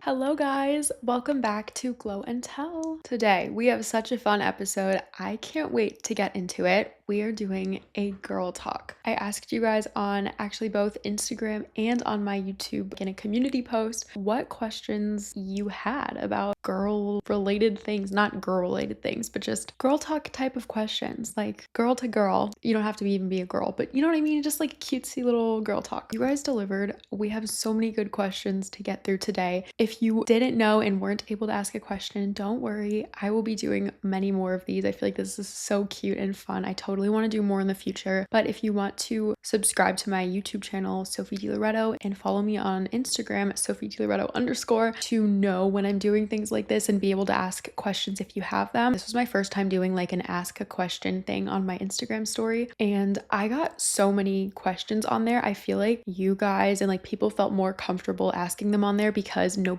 Hello guys, welcome back to Glow and Tell. Today we have such a fun episode. I can't wait to get into it. We are doing a girl talk. I asked you guys on actually both Instagram and on my YouTube in a community post what questions you had about girl related things, not girl related things, but just girl talk type of questions, like girl to girl. You don't have to even be a girl, but you know what I mean? Just like cutesy little girl talk. You guys delivered. We have so many good questions to get through today. If you didn't know and weren't able to ask a question, don't worry. I will be doing many more of these. I feel like this is so cute and fun. I totally want to do more in the future. But if you want to subscribe to my YouTube channel, Sophie DiLoretto, and follow me on Instagram, Sophie DiLoretto _ to know when I'm doing things like this and be able to ask questions if you have them. This was my first time doing like an ask a question thing on my Instagram story, and I got so many questions on there. I feel like you guys and like people felt more comfortable asking them on there because no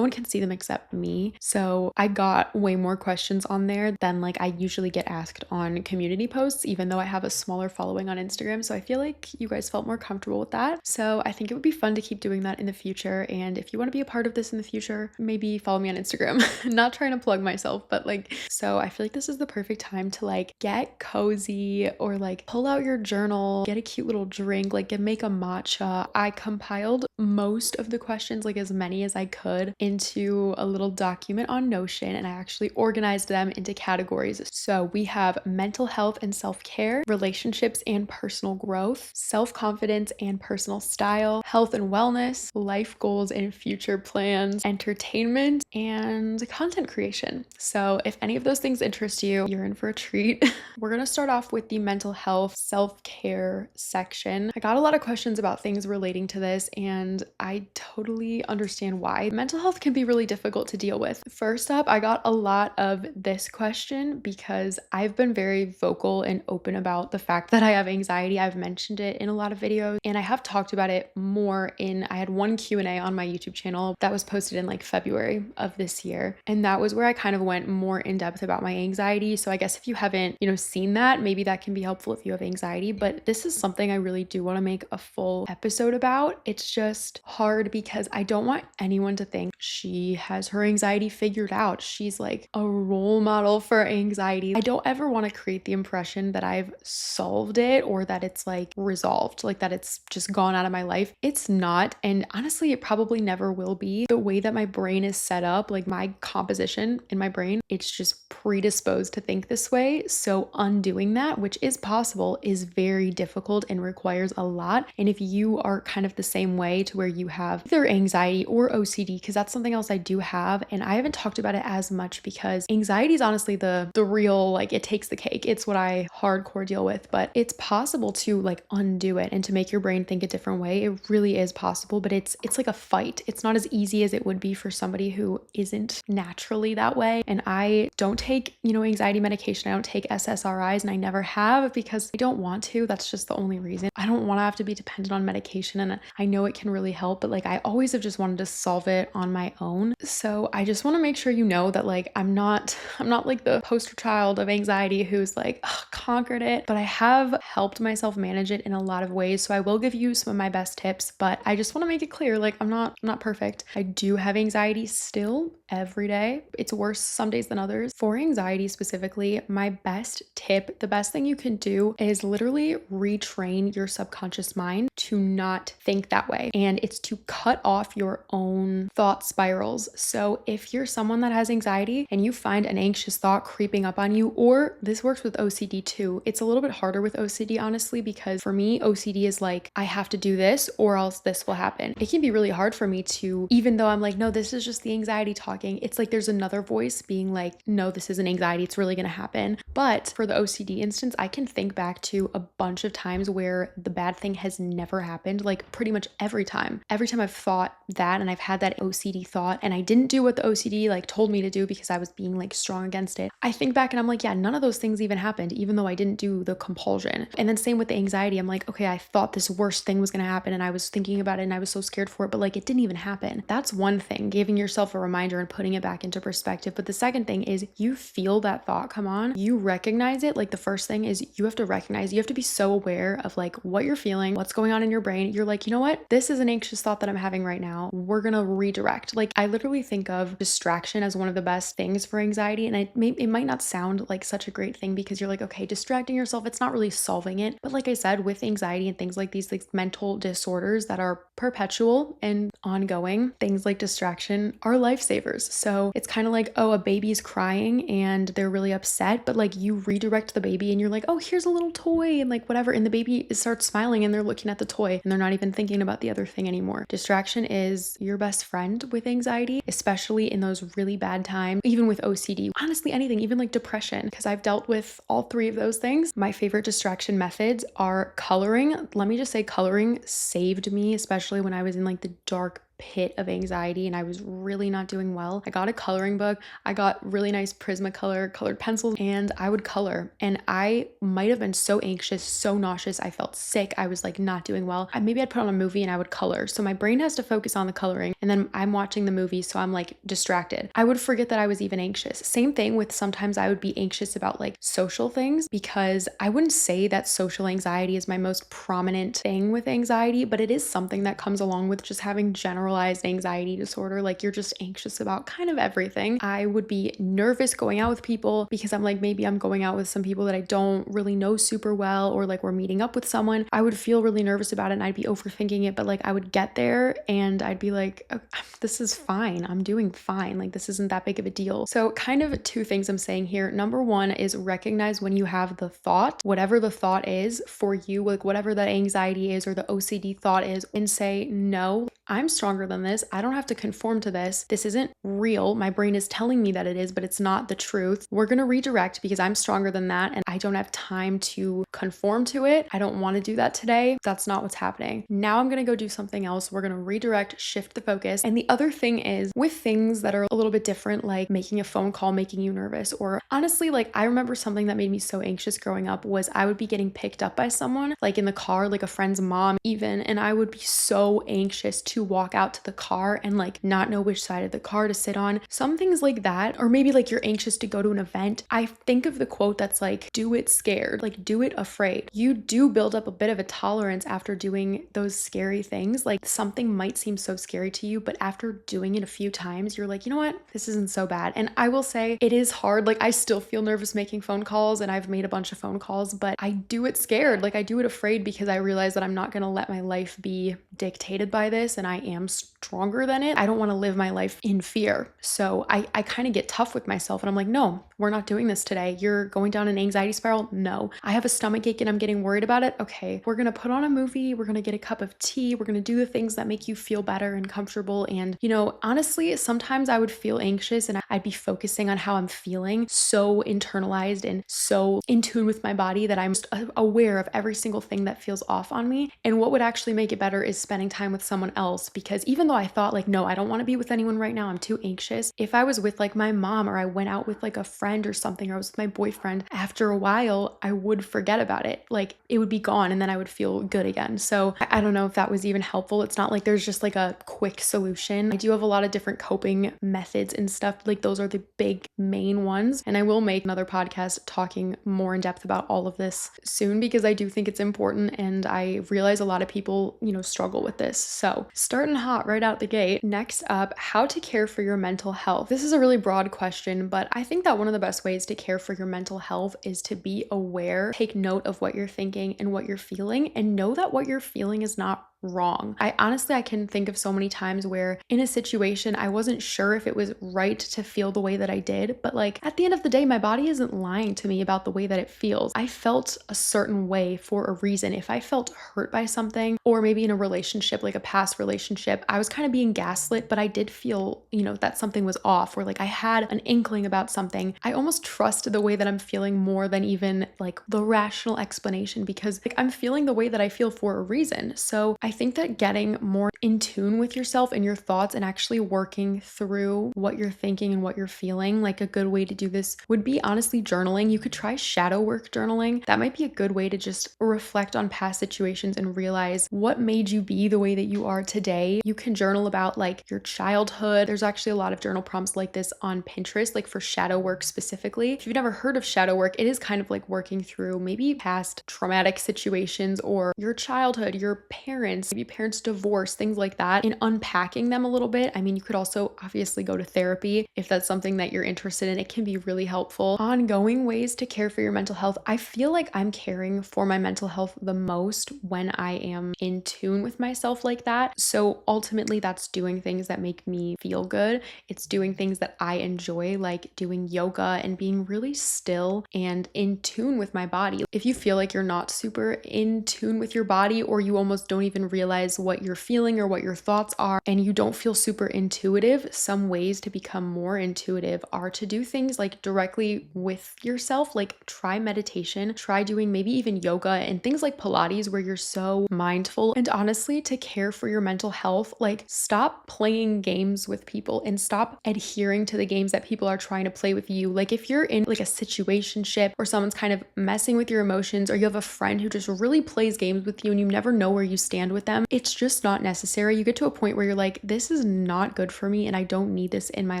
one can see them except me. So I got way more questions on there than like I usually get asked on community posts, even though I have a smaller following on Instagram. So I feel like you guys felt more comfortable with that. So I think it would be fun to keep doing that in the future. And if you want to be a part of this in the future, maybe follow me on Instagram. Not trying to plug myself, but so I feel like this is the perfect time to like get cozy or like pull out your journal, get a cute little drink, like make a matcha. I compiled most of the questions, like as many as I could, into a little document on Notion, and I actually organized them into categories. So we have mental health and self-care, relationships and personal growth, self-confidence and personal style, health and wellness, life goals and future plans, entertainment, and content creation. So if any of those things interest you, you're in for a treat. We're gonna start off with the mental health self-care section. I got a lot of questions about things relating to this, and I totally understand why. Mental health can be really difficult to deal with. First up, I got a lot of this question because I've been very vocal and open about the fact that I have anxiety. I've mentioned it in a lot of videos, and I have talked about it more I had one Q&A on my YouTube channel that was posted in like February of this year, and that was where I kind of went more in depth about my anxiety. So I guess if you haven't, seen that, maybe that can be helpful if you have anxiety, but this is something I really do want to make a full episode about. It's just hard because I don't want anyone to think she has her anxiety figured out. She's like a role model for anxiety. I don't ever want to create the impression that I've solved it or that it's like resolved, like that it's just gone out of my life. It's not. And honestly, it probably never will be. The way that my brain is set up, like my composition in my brain, it's just predisposed to think this way. So undoing that, which is possible, is very difficult and requires a lot. And if you are kind of the same way to where you have either anxiety or OCD, because that's something else I do have, and I haven't talked about it as much because anxiety is honestly the real, like it takes the cake. It's what I hardcore deal with, but it's possible to like undo it and to make your brain think a different way. It really is possible, but it's like a fight. It's not as easy as it would be for somebody who isn't naturally that way. And I don't take, anxiety medication. I don't take SSRIs, and I never have because I don't want to. That's just the only reason. I don't want to have to be dependent on medication, and I know it can really help, but like I always have just wanted to solve it on my own. So I just want to make sure you know that like I'm not like the poster child of anxiety who's like conquered it, but I have helped myself manage it in a lot of ways. So I will give you some of my best tips, but I just want to make it clear, like I'm not perfect. I do have anxiety still every day. It's worse some days than others. For anxiety specifically, my best tip, the best thing you can do is literally retrain your subconscious mind to not think that way. And it's to cut off your own thought spirals. So if you're someone that has anxiety and you find an anxious thought creeping up on you, or this works with OCD too. It's a little bit harder with OCD, honestly, because for me, OCD is like, I have to do this or else this will happen. It can be really hard for me to, even though I'm like, no, this is just the anxiety talking. It's like there's another voice being like, no, this isn't anxiety. It's really going to happen. But for the OCD instance, I can think back to a bunch of times where the bad thing has never happened, like pretty much every time. Every time I've thought that and I've had that OCD thought and I didn't do what the OCD like told me to do because I was being like strong against it, I think back and I'm like, yeah, none of those things even happened. even though I didn't do the compulsion. And then same with the anxiety. I'm like, okay, I thought this worst thing was going to happen and I was thinking about it and I was so scared for it, but like it didn't even happen. That's one thing, giving yourself a reminder and putting it back into perspective. But the second thing is you feel that thought come on, you recognize it. Like the first thing is you have to recognize, you have to be so aware of like what you're feeling, what's going on in your brain. You're like, you know what? This is an anxious thought that I'm having right now. We're going to redirect. Like I literally think of distraction as one of the best things for anxiety. And it might not sound like such a great thing because you're like, okay, distracting yourself, it's not really solving it. But like I said, with anxiety and things like these like mental disorders that are perpetual and ongoing, things like distraction are lifesavers. So it's kind of like, oh, a baby's crying and they're really upset, but like you redirect the baby and you're like, oh, here's a little toy and like whatever. And the baby starts smiling and they're looking at the toy and they're not even thinking about the other thing anymore. Distraction is your best friend with anxiety, especially in those really bad times, even with OCD, honestly, anything, even like depression, because I've dealt with all three of those things. My favorite distraction methods are coloring. Let me just say coloring saved me, especially when I was in like the dark pit of anxiety and I was really not doing well. I got a coloring book. I got really nice Prismacolor colored pencils and I would color. And I might have been so anxious, so nauseous. I felt sick. I was like not doing well. Maybe I'd put on a movie and I would color. So my brain has to focus on the coloring and then I'm watching the movie. So I'm like distracted. I would forget that I was even anxious. Same thing with sometimes I would be anxious about like social things because I wouldn't say that social anxiety is my most prominent thing with anxiety, but it is something that comes along with just having generalized anxiety disorder. Like you're just anxious about kind of everything. I would be nervous going out with people because I'm like, maybe I'm going out with some people that I don't really know super well, or like we're meeting up with someone. I would feel really nervous about it and I'd be overthinking it, but like I would get there and I'd be like, oh, this is fine. I'm doing fine. Like this isn't that big of a deal. So kind of two things I'm saying here. Number one is recognize when you have the thought, whatever the thought is for you, like whatever that anxiety is or the OCD thought is, and say, no, I'm stronger than this. I don't have to conform to this. This isn't real. My brain is telling me that it is, but it's not the truth. We're going to redirect because I'm stronger than that and I don't have time to conform to it. I don't want to do that today. That's not what's happening. Now I'm going to go do something else. We're going to redirect, shift the focus. And the other thing is with things that are a little bit different, like making a phone call, making you nervous, or honestly, like I remember something that made me so anxious growing up was I would be getting picked up by someone, like in the car, like a friend's mom even, and I would be so anxious to walk out to the car and like not know which side of the car to sit on. Some things like that, or maybe like you're anxious to go to an event. I think of the quote that's like, do it scared, like do it afraid. You do build up a bit of a tolerance after doing those scary things. Like something might seem so scary to you, but after doing it a few times, you're like, you know what? This isn't so bad. And I will say it is hard. Like I still feel nervous making phone calls and I've made a bunch of phone calls, but I do it scared. Like I do it afraid because I realize that I'm not going to let my life be dictated by this and I am stronger than it. I don't want to live my life in fear. So I kind of get tough with myself and I'm like, no, we're not doing this today. You're going down an anxiety spiral. No, I have a stomach ache and I'm getting worried about it. Okay, we're going to put on a movie. We're going to get a cup of tea. We're going to do the things that make you feel better and comfortable. And, you know, honestly, sometimes I would feel anxious and I'd be focusing on how I'm feeling, so internalized and so in tune with my body that I'm just aware of every single thing that feels off on me. And what would actually make it better is spending time with someone else, because even though I thought like, no, I don't want to be with anyone right now, I'm too anxious. If I was with like my mom or I went out with like a friend or something, or I was with my boyfriend, after a while, I would forget about it. Like it would be gone and then I would feel good again. So I don't know if that was even helpful. It's not like there's just like a quick solution. I do have a lot of different coping methods and stuff. Like those are the big main ones. And I will make another podcast talking more in depth about all of this soon because I do think it's important. And I realize a lot of people, you know, struggle with this. So starting hot right out the gate. Next up, how to care for your mental health. This is a really broad question, but I think that one of the best ways to care for your mental health is to be aware, take note of what you're thinking and what you're feeling, and know that what you're feeling is not wrong. I can think of so many times where in a situation I wasn't sure if it was right to feel the way that I did, but like at the end of the day, my body isn't lying to me about the way that it feels. I felt a certain way for a reason. If I felt hurt by something, or maybe in a relationship, like a past relationship, I was kind of being gaslit, but I did feel, you know, that something was off, or like I had an inkling about something. I almost trust the way that I'm feeling more than even like the rational explanation, because like I'm feeling the way that I feel for a reason. So I think that getting more in tune with yourself and your thoughts and actually working through what you're thinking and what you're feeling. Like a good way to do this would be honestly journaling. You could try shadow work journaling. That might be a good way to just reflect on past situations and realize what made you be the way that you are today. You can journal about like your childhood. There's actually a lot of journal prompts like this on Pinterest, like for shadow work specifically. If you've never heard of shadow work, it is kind of like working through maybe past traumatic situations or your childhood, your parents, maybe parents' divorce, things like that, and unpacking them a little bit. I mean, you could also obviously go to therapy if that's something that you're interested in. It can be really helpful. Ongoing ways to care for your mental health. I feel like I'm caring for my mental health the most when I am in tune with myself like that. So ultimately, that's doing things that make me feel good. It's doing things that I enjoy, like doing yoga and being really still and in tune with my body. If you feel like you're not super in tune with your body, or you almost don't even realize what you're feeling or what your thoughts are, and you don't feel super intuitive, some ways to become more intuitive are to do things like directly with yourself, like try meditation, try doing maybe even yoga and things like Pilates where you're so mindful. And honestly, to care for your mental health, like stop playing games with people and stop adhering to the games that people are trying to play with you. Like if you're in like a situationship or someone's kind of messing with your emotions, or you have a friend who just really plays games with you and you never know where you stand with them, it's just not necessary. You get to a point where you're like, this is not good for me and I don't need this in my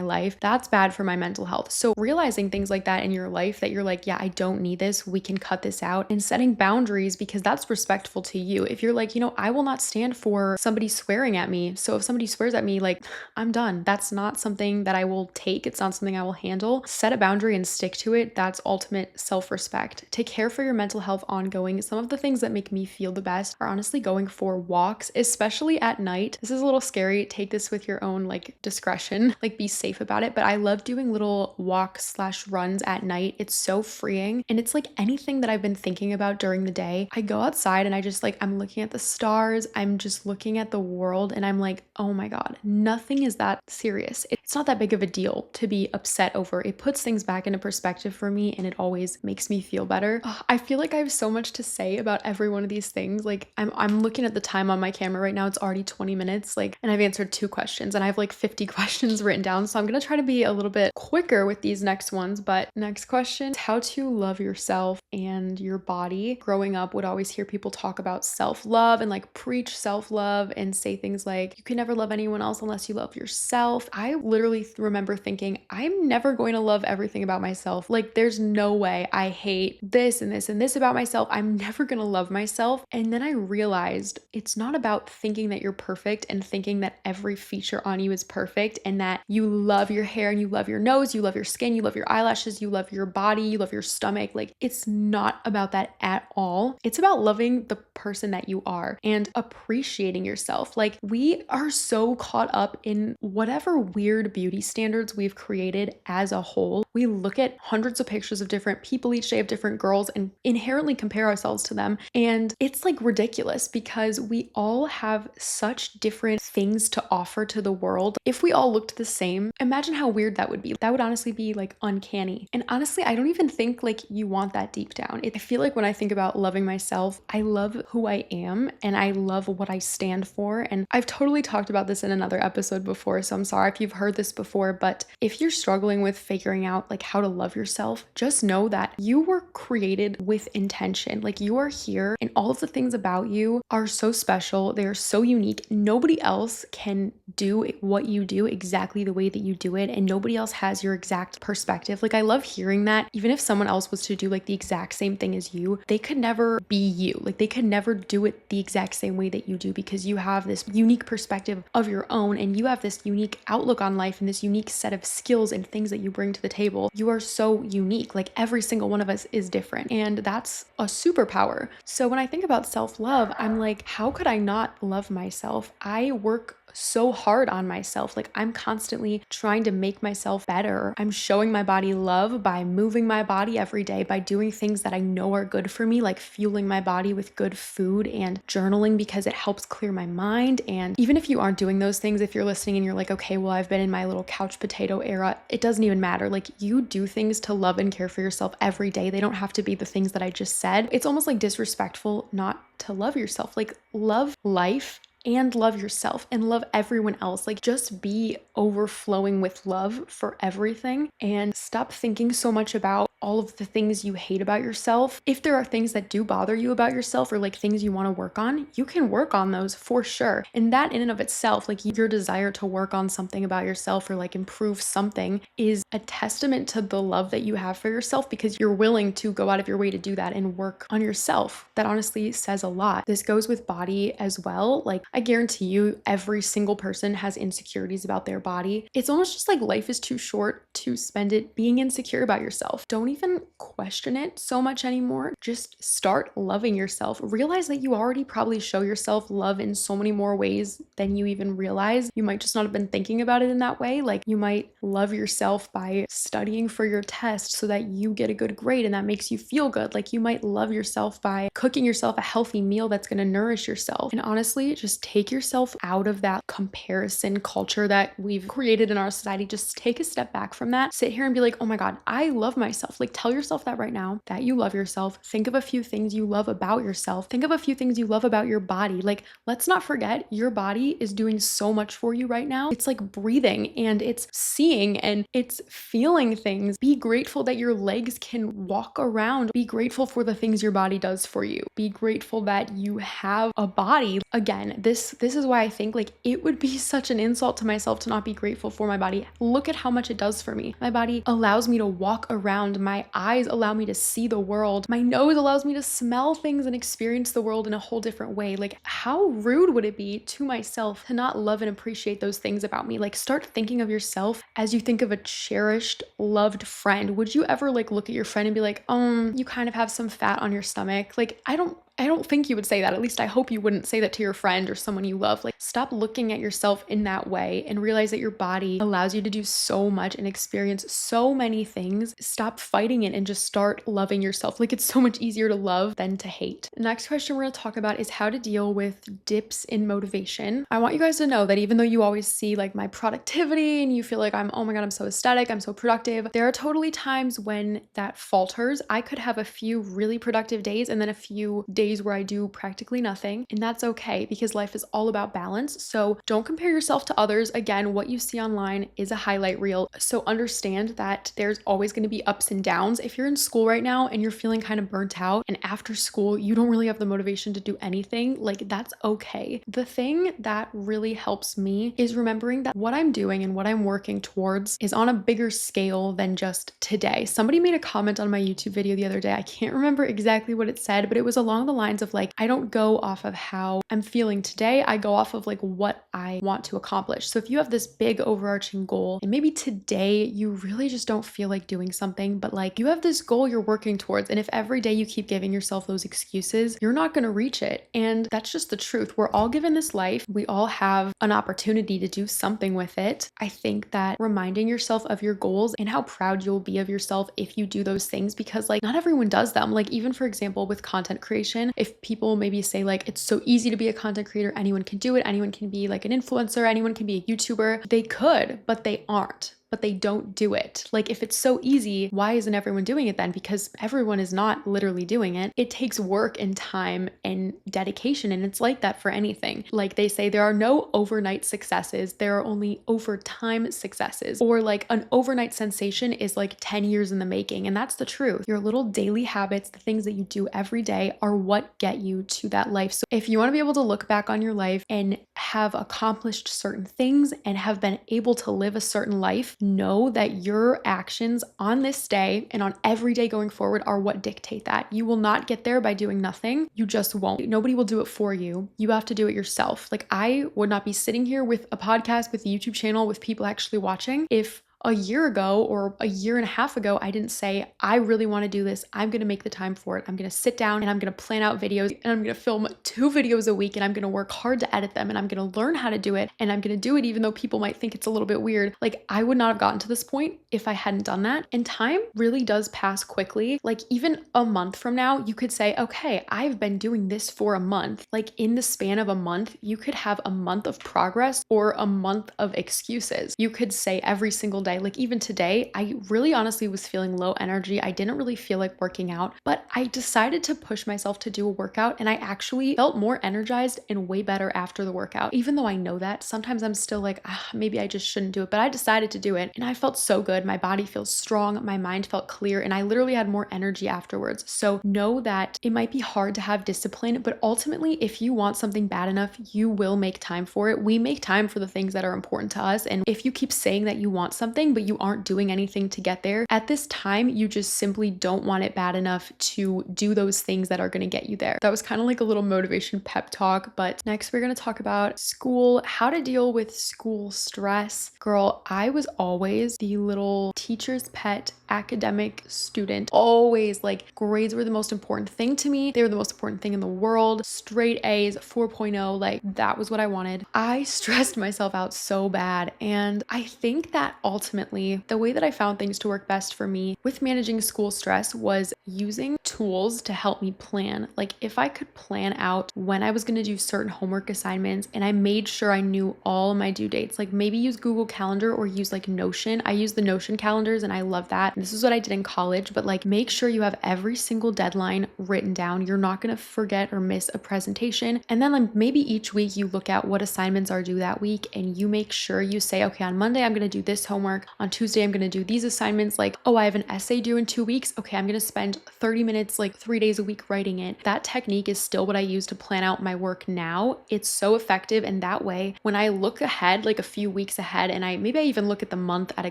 life. That's bad for my mental health. So realizing things like that in your life, that you're like, yeah, I don't need this, we can cut this out, and setting boundaries because that's respectful to you. If you're like, I will not stand for somebody swearing at me. So if somebody swears at me, like, I'm done. That's not something that I will take. It's not something I will handle. Set a boundary and stick to it. That's ultimate self-respect. To care for your mental health ongoing, some of the things that make me feel the best are honestly going for walks, especially at night. This is a little scary. Take this with your own like discretion, like be safe about it. But I love doing little walks/runs at night. It's so freeing. And it's like anything that I've been thinking about during the day. I go outside and I just like, I'm looking at the stars. I'm just looking at the world and I'm like, oh my God, nothing is that serious. It's not that big of a deal to be upset over. It puts things back into perspective for me and it always makes me feel better. I feel like I have so much to say about every one of these things. Like I'm looking at the time on my camera right now. It's already 20 minutes, like, and I've answered 2 questions and I have like 50 questions written down. So I'm going to try to be a little bit quicker with these next ones. But next question, how to love yourself and your body. Growing up, would always hear people talk about self-love and like preach self-love and say things like, you can never love anyone else unless you love yourself. I literally remember thinking, I'm never going to love everything about myself. Like there's no way. I hate this and this and this about myself. I'm never going to love myself. And then I realized it's not about thinking that you're perfect and thinking that every feature on you is perfect and that you love your hair and you love your nose, you love your skin, you love your eyelashes, you love your body, you love your stomach. Like it's not about that at all. It's about loving the person that you are and appreciating yourself. Like we are so caught up in whatever weird beauty standards we've created as a whole. We look at hundreds of pictures of different people each day, of different girls, and inherently compare ourselves to them. And it's like ridiculous because we all have such different things to offer to the world. If we all looked the same, imagine how weird that would be. That would honestly be like uncanny. And honestly, I don't even think like you want that deep down. I feel like when I think about loving myself, I love who I am and I love what I stand for. And I've totally talked about this in another episode before, so I'm sorry if you've heard this before, but if you're struggling with figuring out like how to love yourself, just know that you were created with intention. Like you are here and all of the things about you are so special. They are so unique. Nobody else can do what you do exactly the way that you do it, and nobody else has your exact perspective. Like I love hearing that. Even if someone else was to do like the exact same thing as you, they could never be you. Like they could never do it the exact same way that you do because you have this unique perspective of your own and you have this unique outlook on life and this unique set of skills and things that you bring to the table. You are so unique. Like every single one of us is different, and that's a superpower. So when I think about self-love, I'm like, how could I not love myself? I work so hard on myself. Like I'm constantly trying to make myself better. I'm showing my body love by moving my body every day, by doing things that I know are good for me, like fueling my body with good food and journaling because it helps clear my mind. And even if you aren't doing those things, if you're listening and you're like, okay, well, I've been in my little couch potato era, it doesn't even matter. Like you do things to love and care for yourself every day. They don't have to be the things that I just said. It's almost like disrespectful not to love yourself. Like love life and love yourself and love everyone else. Like, just be overflowing with love for everything and stop thinking so much about all of the things you hate about yourself. If there are things that do bother you about yourself or like things you want to work on, you can work on those for sure. And that in and of itself, like your desire to work on something about yourself or like improve something, is a testament to the love that you have for yourself, because you're willing to go out of your way to do that and work on yourself. That honestly says a lot. This goes with body as well. Like, I guarantee you every single person has insecurities about their body. It's almost just like life is too short to spend it being insecure about yourself. Don't even question it so much anymore. Just start loving yourself. Realize that you already probably show yourself love in so many more ways than you even realize. You might just not have been thinking about it in that way. Like, you might love yourself by studying for your test so that you get a good grade and that makes you feel good. Like, you might love yourself by cooking yourself a healthy meal that's going to nourish yourself. And honestly, just take yourself out of that comparison culture that we've created in our society. Just take a step back from that. Sit here and be like, oh my God, I love myself. Like, tell yourself that right now, that you love yourself. Think of a few things you love about yourself. Think of a few things you love about your body. Like, let's not forget, your body is doing so much for you right now. It's like breathing and it's seeing and it's feeling things. Be grateful that your legs can walk around. Be grateful for the things your body does for you. Be grateful that you have a body. Again, this is why I think like it would be such an insult to myself to not be grateful for my body. Look at how much it does for me. My body allows me to walk around. My eyes allow me to see the world. My nose allows me to smell things and experience the world in a whole different way. Like, how rude would it be to myself to not love and appreciate those things about me? Like, start thinking of yourself as you think of a cherished, loved friend. Would you ever like look at your friend and be like, you kind of have some fat on your stomach? Like, I don't think you would say that. At least I hope you wouldn't say that to your friend or someone you love. Like, stop looking at yourself in that way and realize that your body allows you to do so much and experience so many things. Stop fighting it and just start loving yourself. Like, it's so much easier to love than to hate. The next question we're going to talk about is how to deal with dips in motivation. I want you guys to know that even though you always see like my productivity and you feel like oh my God, I'm so aesthetic, I'm so productive, there are totally times when that falters. I could have a few really productive days and then a few days where I do practically nothing, and that's okay because life is all about balance. So don't compare yourself to others. Again, what you see online is a highlight reel. So understand that there's always going to be ups and downs. If you're in school right now and you're feeling kind of burnt out and after school you don't really have the motivation to do anything, like, that's okay. The thing that really helps me is remembering that what I'm doing and what I'm working towards is on a bigger scale than just today. Somebody made a comment on my YouTube video the other day. I can't remember exactly what it said, but it was along the lines of like, I don't go off of how I'm feeling today. I go off of like what I want to accomplish. So if you have this big overarching goal and maybe today you really just don't feel like doing something, but like you have this goal you're working towards, and if every day you keep giving yourself those excuses, you're not going to reach it. And that's just the truth. We're all given this life. We all have an opportunity to do something with it. I think that reminding yourself of your goals and how proud you'll be of yourself if you do those things, because like not everyone does them. Like, even for example with content creation, if people maybe say like it's so easy to be a content creator, anyone can do it, anyone can be like an influencer, anyone can be a YouTuber, they could, but they aren't. But they don't do it. Like, if it's so easy, why isn't everyone doing it then? Because everyone is not literally doing it. It takes work and time and dedication, and it's like that for anything. Like they say, there are no overnight successes, there are only overtime successes. Or like an overnight sensation is like 10 years in the making, and that's the truth. Your little daily habits, the things that you do every day, are what get you to that life. So if you want to be able to look back on your life and have accomplished certain things and have been able to live a certain life, know that your actions on this day and on every day going forward are what dictate that. You will not get there by doing nothing. You just won't. Nobody will do it for you. You have to do it yourself. Like, I would not be sitting here with a podcast, with a YouTube channel, with people actually watching if a year ago or a year and a half ago, I didn't say, I really want to do this. I'm going to make the time for it. I'm going to sit down and I'm going to plan out videos and I'm going to film 2 videos a week and I'm going to work hard to edit them and I'm going to learn how to do it and I'm going to do it even though people might think it's a little bit weird. Like, I would not have gotten to this point if I hadn't done that. And time really does pass quickly. Like, even a month from now, you could say, okay, I've been doing this for a month. Like, in the span of a month, you could have a month of progress or a month of excuses. You could say every single day. Like even today, I really honestly was feeling low energy. I didn't really feel like working out, but I decided to push myself to do a workout, and I actually felt more energized and way better after the workout. Even though I know that sometimes I'm still like, maybe I just shouldn't do it, but I decided to do it and I felt so good. My body feels strong, my mind felt clear, and I literally had more energy afterwards. So know that it might be hard to have discipline, but ultimately, if you want something bad enough, you will make time for it. We make time for the things that are important to us. And if you keep saying that you want something, but you aren't doing anything to get there, at this time, you just simply don't want it bad enough to do those things that are going to get you there. That was kind of like a little motivation pep talk. But next, we're going to talk about school, how to deal with school stress. Girl, I was always the little teacher's pet academic student. Always, like, grades were the most important thing to me. They were the most important thing in the world. Straight A's, 4.0, like that was what I wanted. I stressed myself out so bad. And I think that ultimately the way that I found things to work best for me with managing school stress was using tools to help me plan. Like if I could plan out when I was going to do certain homework assignments and I made sure I knew all of my due dates, like maybe use Google Calendar or use like Notion. I use the Notion calendars and I love that. This is what I did in college, but like make sure you have every single deadline written down. You're not going to forget or miss a presentation. And then like maybe each week you look at what assignments are due that week and you make sure you say, okay, on Monday, I'm going to do this homework. On Tuesday, I'm going to do these assignments. Like, oh, I have an essay due in 2 weeks. Okay, I'm going to spend 30 minutes, like 3 days a week writing it. That technique is still what I use to plan out my work now. It's so effective. And that way, when I look ahead, like a few weeks ahead, and I even look at the month at a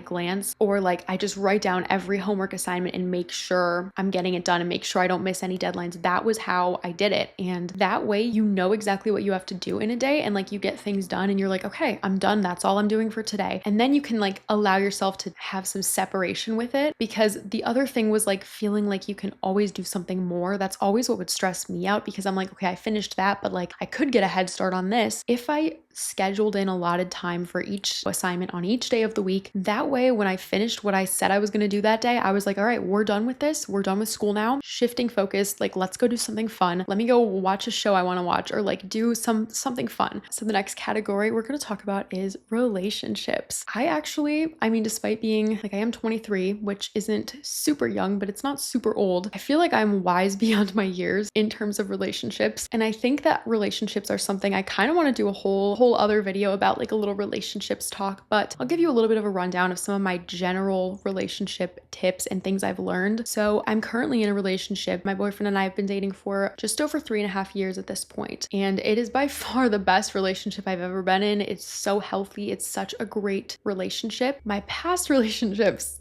glance, or like I just write down every homework assignment and make sure I'm getting it done and make sure I don't miss any deadlines. That was how I did it. And that way you know exactly what you have to do in a day and like you get things done and you're like, okay, I'm done. That's all I'm doing for today. And then you can like allow yourself to have some separation with it, because the other thing was like feeling like you can always do something more. That's always what would stress me out, because I'm like, okay, I finished that, but like I could get a head start on this if I scheduled in allotted time for each assignment on each day of the week. That way, when I finished what I said I was going to do that day, I was like, all right, we're done with this. We're done with school now. Shifting focus, like let's go do something fun. Let me go watch a show I want to watch, or like do something fun. So the next category we're going to talk about is relationships. Despite being like, I am 23, which isn't super young, but it's not super old. I feel like I'm wise beyond my years in terms of relationships. And I think that relationships are something I kind of want to do a whole other video about, like a little relationships talk, but I'll give you a little bit of a rundown of some of my general relationship tips and things I've learned. So I'm currently in a relationship. My boyfriend and I have been dating for just over 3.5 years at this point, and it is by far the best relationship I've ever been in. It's so healthy. It's such a great relationship. My past relationships,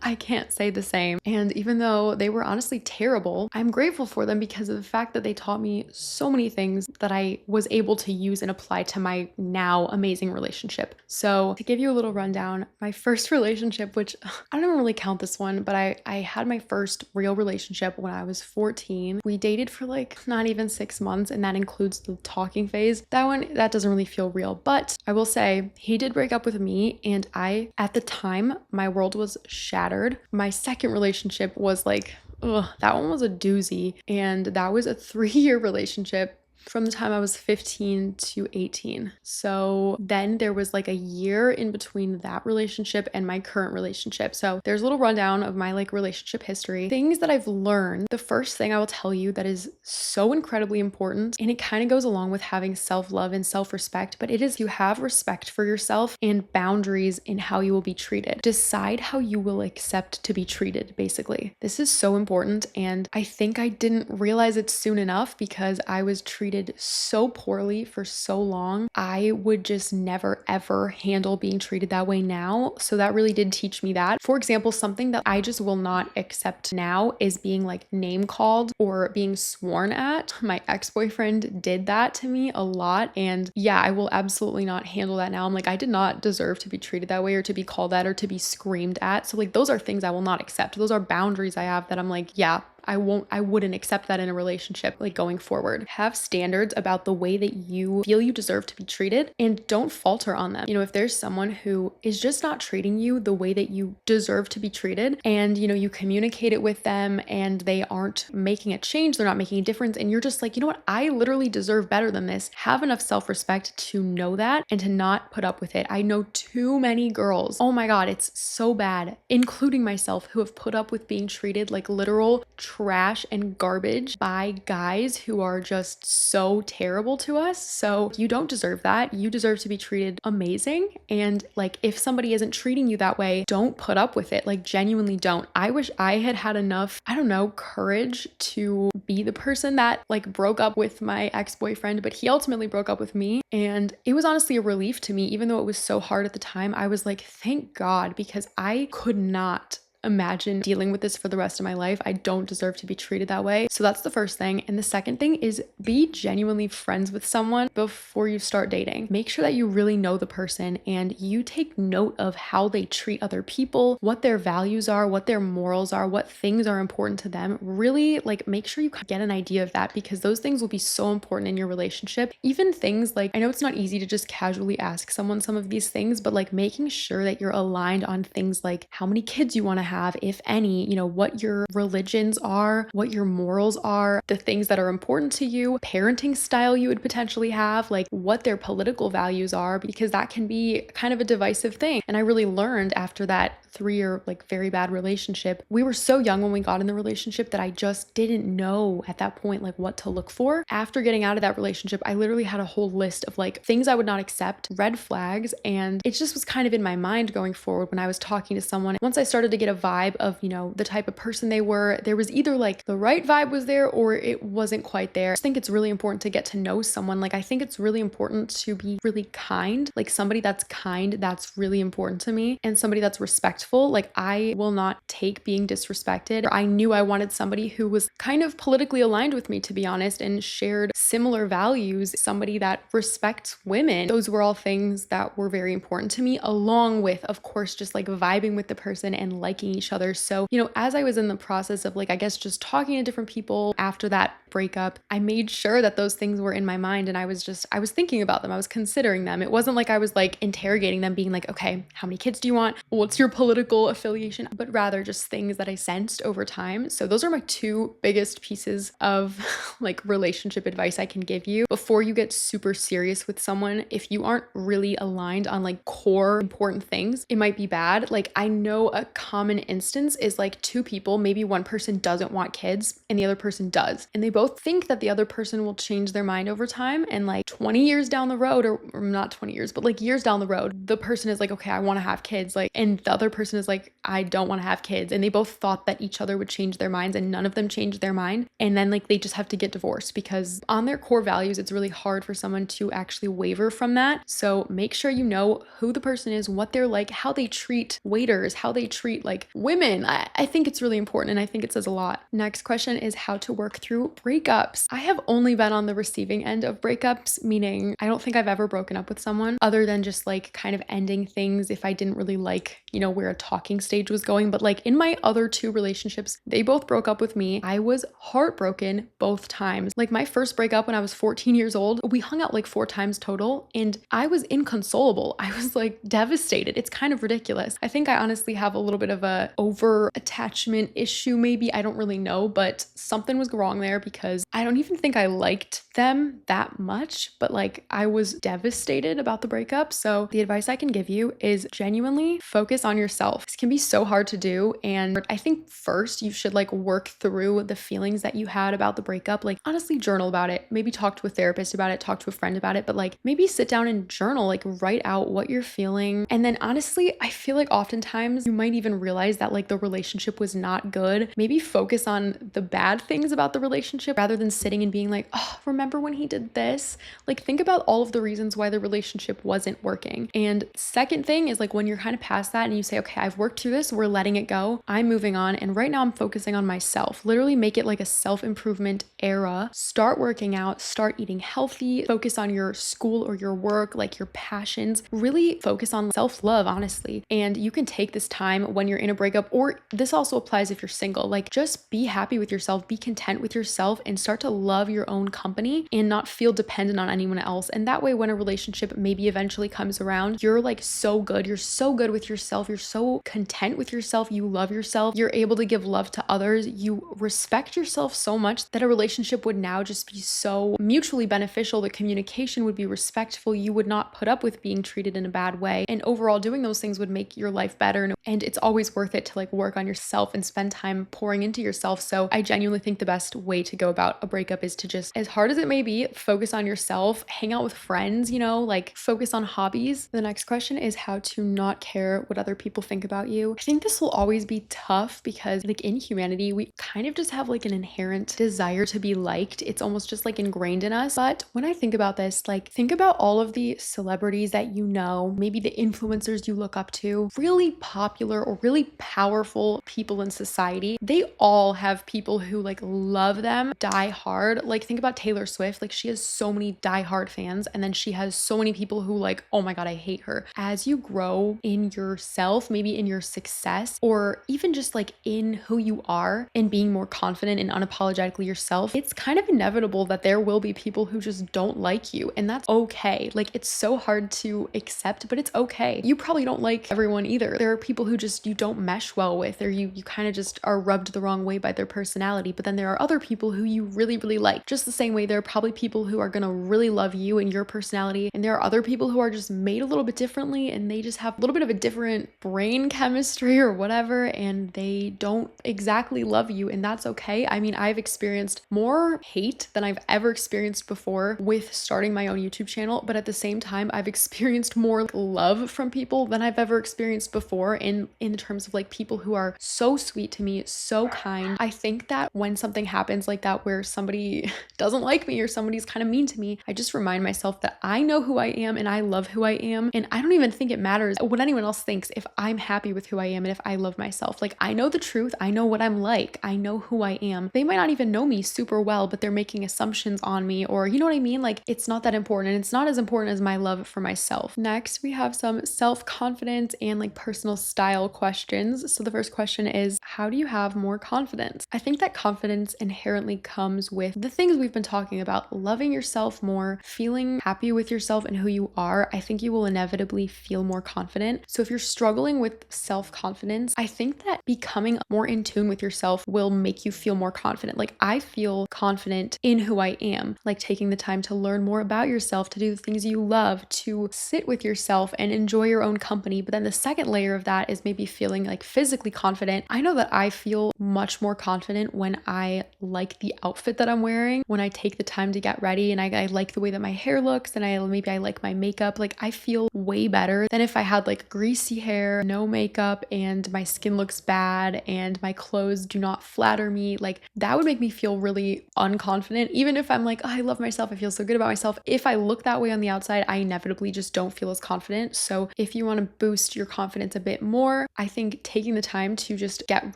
I can't say the same. And even though they were honestly terrible, I'm grateful for them because of the fact that they taught me so many things that I was able to use and apply to my now amazing relationship. So to give you a little rundown, my first relationship, which I don't even really count this one, but I had my first real relationship when I was 14. We dated for like not even 6 months, and that includes the talking phase. That doesn't really feel real, but I will say he did break up with me, and at the time, my world was shattered. My second relationship was like, that one was a doozy. And that was a 3-year relationship from the time I was 15 to 18. So then there was like a year in between that relationship and my current relationship. So there's a little rundown of my like relationship history. Things that I've learned. The first thing I will tell you that is so incredibly important, and it kind of goes along with having self-love and self-respect, but it is you have respect for yourself and boundaries in how you will be treated. Decide how you will accept to be treated, basically. This is so important, and I think I didn't realize it soon enough because I was treated so poorly for so long. I would just never ever handle being treated that way now. So that really did teach me that. For example, something that I just will not accept now is being like name called or being sworn at. My ex-boyfriend did that to me a lot. And yeah, I will absolutely not handle that now. I'm like, I did not deserve to be treated that way or to be called that or to be screamed at. So like those are things I will not accept. Those are boundaries I have that I'm like, yeah, I wouldn't accept that in a relationship, like going forward. Have standards about the way that you feel you deserve to be treated and don't falter on them. If there's someone who is just not treating you the way that you deserve to be treated, and you communicate it with them and they aren't making a change, they're not making a difference, and you're just like, what, I literally deserve better than this. Have enough self-respect to know that and to not put up with it. I know too many girls, oh my God, it's so bad, including myself, who have put up with being treated like literal trash and garbage by guys who are just so terrible to us. So you don't deserve that. You deserve to be treated amazing. And like, if somebody isn't treating you that way, don't put up with it. Like, genuinely don't. I wish I had had enough, I don't know, courage to be the person that like broke up with my ex-boyfriend, but he ultimately broke up with me. And it was honestly a relief to me, even though it was so hard at the time. I was like, thank God, because I could not imagine dealing with this for the rest of my life. I don't deserve to be treated that way. So that's the first thing. And the second thing is be genuinely friends with someone before you start dating. Make sure that you really know the person and you take note of how they treat other people, what their values are, what their morals are, what things are important to them. Really like make sure you get an idea of that, because those things will be so important in your relationship. Even things like, I know it's not easy to just casually ask someone some of these things, but like making sure that you're aligned on things like how many kids you want to have, if any, what your religions are, what your morals are, the things that are important to you, parenting style you would potentially have, like what their political values are, because that can be kind of a divisive thing. And I really learned after that 3-year like very bad relationship, we were so young when we got in the relationship that I just didn't know at that point like what to look for. After getting out of that relationship, I literally had a whole list of like things I would not accept, red flags, and it just was kind of in my mind going forward when I was talking to someone. Once I started to get a vibe of, the type of person they were, there was either like the right vibe was there or it wasn't quite there. I just think it's really important to get to know someone. Like, I think it's really important to be really kind, like somebody that's kind, that's really important to me, and somebody that's respectful. Like, I will not take being disrespected. I knew I wanted somebody who was kind of politically aligned with me, to be honest, and shared similar values, somebody that respects women. Those were all things that were very important to me, along with, of course, just like vibing with the person and liking each other. So, as I was in the process of like, I guess just talking to different people after that breakup, I made sure that those things were in my mind, and I was thinking about them. I was considering them. It wasn't like I was like interrogating them, being like, okay, how many kids do you want? What's your political affiliation? But rather just things that I sensed over time. So those are my two biggest pieces of like relationship advice I can give you before you get super serious with someone. If you aren't really aligned on like core important things, it might be bad. Like, I know a common instance is like two people, maybe one person doesn't want kids and the other person does. And they both think that the other person will change their mind over time. And like 20 years down the road, or not 20 years, but like years down the road, the person is like, okay, I want to have kids. Like, and the other person is like, I don't want to have kids. And they both thought that each other would change their minds, and none of them changed their mind. And then like they just have to get divorced, because on their core values, it's really hard for someone to actually waver from that. So make sure you know who the person is, what they're like, how they treat waiters, how they treat like women. I think it's really important, and I think it says a lot. Next question is how to work through breakups. I have only been on the receiving end of breakups, meaning I don't think I've ever broken up with someone other than just like kind of ending things if I didn't really like, where a talking stage was going. But like in my other two relationships, they both broke up with me. I was heartbroken both times. Like, my first breakup when I was 14 years old, we hung out like 4 times total, and I was inconsolable. I was like devastated. It's kind of ridiculous. I think I honestly have a little bit of a over attachment issue, maybe. I don't really know, but something was wrong there, because I don't even think I liked them that much, but like I was devastated about the breakup. So the advice I can give you is genuinely focus on yourself. This can be so hard to do, and I think first you should like work through the feelings that you had about the breakup. Like, honestly, journal about it. Maybe talk to a therapist about it, talk to a friend about it, but like maybe sit down and journal, like write out what you're feeling. And then honestly, I feel like oftentimes you might even realize that like the relationship was not good. Maybe focus on the bad things about the relationship relationship rather than sitting and being like, oh, remember when he did this? Like, think about all of the reasons why the relationship wasn't working. And second thing is like when you're kind of past that and you say, okay, I've worked through this, we're letting it go, I'm moving on, and right now I'm focusing on myself. Literally make it like a self-improvement era. Start working out, start eating healthy, focus on your school or your work, like your passions. Really focus on self-love, honestly. And you can take this time when you're in a breakup, or this also applies if you're single. Like, just be happy with yourself, be content with yourself, and start to love your own company and not feel dependent on anyone else. And that way, when a relationship maybe eventually comes around, you're like so good. You're so good with yourself. You're so content with yourself. You love yourself. You're able to give love to others. You respect yourself so much that a relationship would now just be so mutually beneficial. The communication would be respectful. You would not put up with being treated in a bad way. And overall, doing those things would make your life better. And it's always worth it to like work on yourself and spend time pouring into yourself. So I genuinely think the best way to go about a breakup is to just, as hard as it may be, focus on yourself, hang out with friends, you know, like focus on hobbies. The next question is how to not care what other people think about you. I think this will always be tough because like in humanity, we kind of just have like an inherent desire to be liked. It's almost just like ingrained in us. But when I think about this, like think about all of the celebrities that you know, maybe the influencers you look up to, really popular or really powerful people in society. They all have people who like love them, die hard. Like think about Taylor Swift. Like she has so many die hard fans, and then she has so many people who like, oh my God, I hate her. As you grow in yourself, maybe in your success, or even just like in who you are and being more confident and unapologetically yourself, it's kind of inevitable that there will be people who just don't like you, and that's okay. Like it's so hard to accept, but it's okay. You probably don't like everyone either. There are people who just you don't mesh well with, or you kind of just are rubbed the wrong way by their personality, but then there are other people who you really, really like. Just the same way there are probably people who are gonna really love you and your personality, and there are other people who are just made a little bit differently and they just have a little bit of a different brain chemistry or whatever, and they don't exactly love you, and that's okay. I mean, I've experienced more hate than I've ever experienced before with starting my own YouTube channel, but at the same time, I've experienced more love from people than I've ever experienced before in terms of like people who are so sweet to me, so kind. I think that when something happens like that where somebody doesn't like me or somebody's kind of mean to me, I just remind myself that I know who I am and I love who I am, and I don't even think it matters what anyone else thinks if I'm happy with who I am and if I love myself. Like I know the truth, I know what I'm like, I know who I am. They might not even know me super well, but they're making assumptions on me, or you know what I mean? Like it's not that important, and it's not as important as my love for myself. Next, we have some self-confidence and like personal style questions. So the first question is, how do you have more confidence? I think that confidence inherently comes with the things we've been talking about, loving yourself more, feeling happy with yourself and who you are. I think you will inevitably feel more confident. So if you're struggling with self-confidence, I think that becoming more in tune with yourself will make you feel more confident. Like I feel confident in who I am, like taking the time to learn more about yourself, to do the things you love, to sit with yourself and enjoy your own company. But then the second layer of that is maybe feeling like physically confident. I know that I feel much more confident when I like the outfit that I'm wearing, when I take the time to get ready and I like the way that my hair looks, and I like my makeup. Like I feel way better than if I had like greasy hair, no makeup, and my skin looks bad and my clothes do not flatter me. Like that would make me feel really unconfident. Even if I'm like, oh, I love myself, I feel so good about myself. If I look that way on the outside, I inevitably just don't feel as confident. So if you want to boost your confidence a bit more, I think taking the time to just get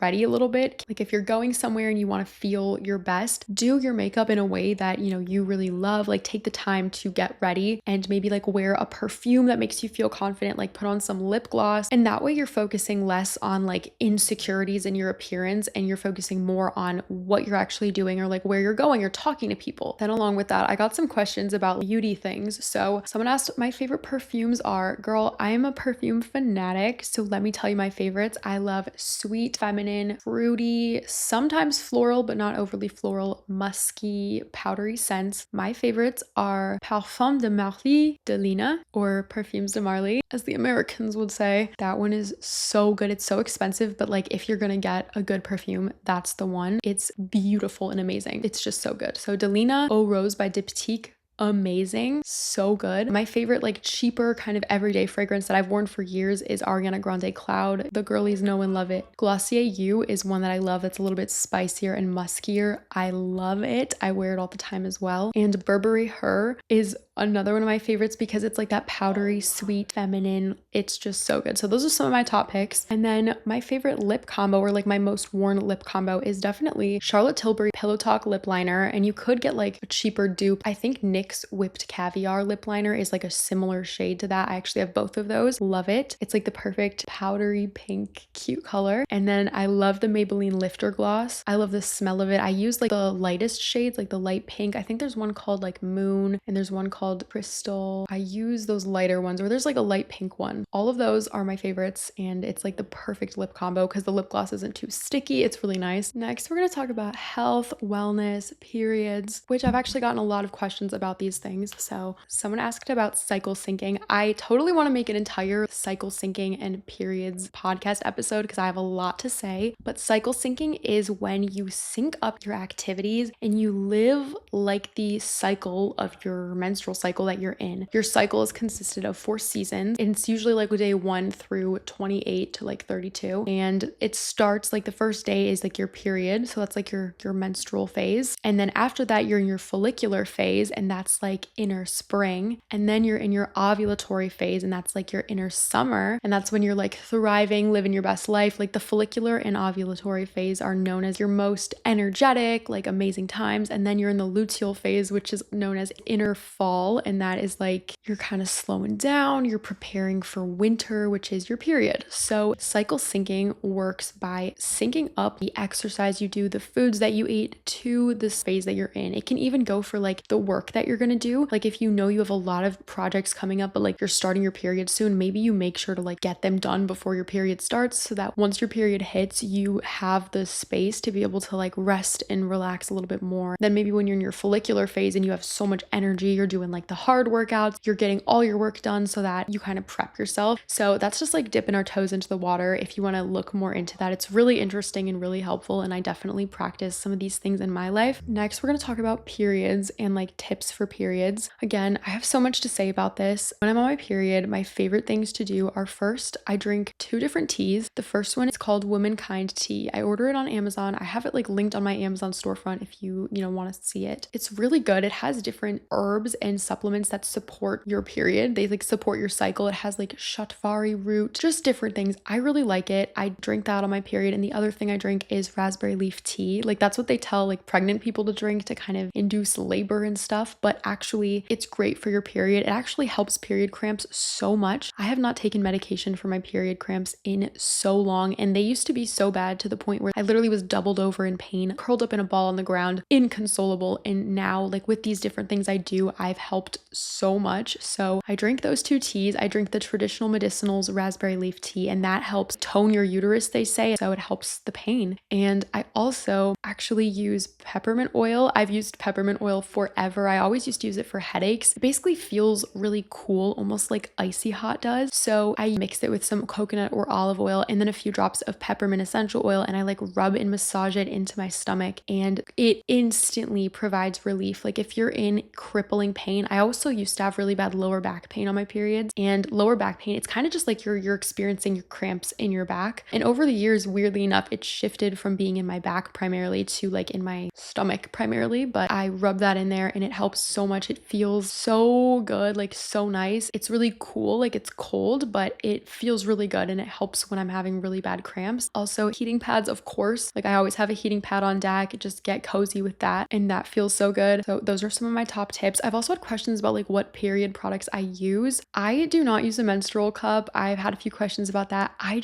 ready a little bit. Like if you're going somewhere and you want to feel your best, do your makeup in a way that, you know, you really love. Like take the time to get ready and maybe like wear a perfume that makes you feel confident, like put on some lip gloss. And that way you're focusing less on like insecurities in your appearance and you're focusing more on what you're actually doing or like where you're going or talking to people. Then along with that, I got some questions about beauty things. So someone asked what my favorite perfumes are. Girl, I am a perfume fanatic. So let me tell you my favorites. I love sweet, feminine, fruity, sometimes floral, but not overly floral, musky, powdery scents. My favorites are Parfum de Marly de Lina, or Perfumes de Marly, as the Americans would say. That one is so good. It's so expensive, but like if you're gonna get a good perfume, that's the one. It's beautiful and amazing. It's just so good. So Delina Eau Rose by Diptyque. amazing. So good. My favorite like cheaper kind of everyday fragrance that I've worn for years is Ariana Grande Cloud. The girlies know and love it. Glossier You is one that I love that's a little bit spicier and muskier. I love it. I wear it all the time as well. And Burberry Her is another one of my favorites because it's like that powdery, sweet, feminine. It's just so good. So those are some of my top picks. And then my favorite lip combo, or like my most worn lip combo, is definitely Charlotte Tilbury Pillow Talk lip liner. And you could get like a cheaper dupe. I think NYX Whipped Caviar lip liner is like a similar shade to that. I actually have both of those. Love it. It's like the perfect powdery pink cute color. And then I love the Maybelline Lifter Gloss. I love the smell of it. I use like the lightest shades, like the light pink. I think there's one called like Moon and there's one called Crystal. I use those lighter ones, or there's like a light pink one. All of those are my favorites, and it's like the perfect lip combo because the lip gloss isn't too sticky. It's really nice. Next, we're going to talk about health, wellness, periods, which I've actually gotten a lot of questions about these things. So someone asked about cycle syncing. I totally want to make an entire cycle syncing and periods podcast episode because I have a lot to say, but cycle syncing is when you sync up your activities and you live like the cycle of your menstrual cycle that you're in. Your cycle is consisted of 4 seasons, and it's usually like day 1 through 28 to like 32, and it starts like the first day is like your period, so that's like your menstrual phase, and then after that you're in your follicular phase, and that's like inner spring, and then you're in your ovulatory phase, and that's like your inner summer, and that's when you're like thriving, living your best life. Like the follicular and ovulatory phase are known as your most energetic, like amazing times, and then you're in the luteal phase, which is known as inner fall, and that is like you're kind of slowing down, you're preparing for winter, which is your period. So cycle syncing works by syncing up the exercise you do, the foods that you eat to this phase that you're in. It can even go for like the work that you're going to do. Like if you know you have a lot of projects coming up, but like you're starting your period soon, maybe you make sure to like get them done before your period starts so that once your period hits, you have the space to be able to like rest and relax a little bit more. Then maybe when you're in your follicular phase and you have so much energy, you're doing like the hard workouts, you're getting all your work done so that you kind of prep yourself. So that's just like dipping our toes into the water. If you want to look more into that, it's really interesting and really helpful, and I definitely practice some of these things in my life. Next, we're going to talk about periods and like tips for periods. Again, I have so much to say about this. When I'm on my period, my favorite things to do are, first, I drink 2 different teas. The first one is called Womankind Tea. I order it on Amazon. I have it like linked on my Amazon storefront if you want to see it. It's really good. It has different herbs and supplements that support your period. They like support your cycle. It has like shatavari root, just different things. I really like it. I drink that on my period. And the other thing I drink is raspberry leaf tea. Like that's what they tell like pregnant people to drink to kind of induce labor and stuff. But actually it's great for your period. It actually helps period cramps so much. I have not taken medication for my period cramps in so long, and they used to be so bad to the point where I literally was doubled over in pain, curled up in a ball on the ground, inconsolable. And now like with these different things I do, I've helped so much. So I drink those 2 teas. I drink the traditional medicinals raspberry leaf tea, and that helps tone your uterus, they say, so it helps the pain. And I also actually use peppermint oil. I've used peppermint oil forever. I always used to use it for headaches. It basically feels really cool, almost like icy hot does. So I mix it with some coconut or olive oil and then a few drops of peppermint essential oil, and I like rub and massage it into my stomach, and it instantly provides relief. Like if you're in crippling pain, I also used to have really bad lower back pain on my periods, and lower back pain, it's kind of just like you're experiencing your cramps in your back. And over the years, weirdly enough, it shifted from being in my back primarily to like in my stomach primarily, but I rub that in there and it helps so much. It feels so good, like so nice. It's really cool, like it's cold, but it feels really good, and it helps when I'm having really bad cramps. Also, heating pads, of course, like I always have a heating pad on deck. Just get cozy with that, and that feels so good. So those are some of my top tips. I've also had questions about like what period products I use. I do not use a menstrual cup. I've had a few questions about that. I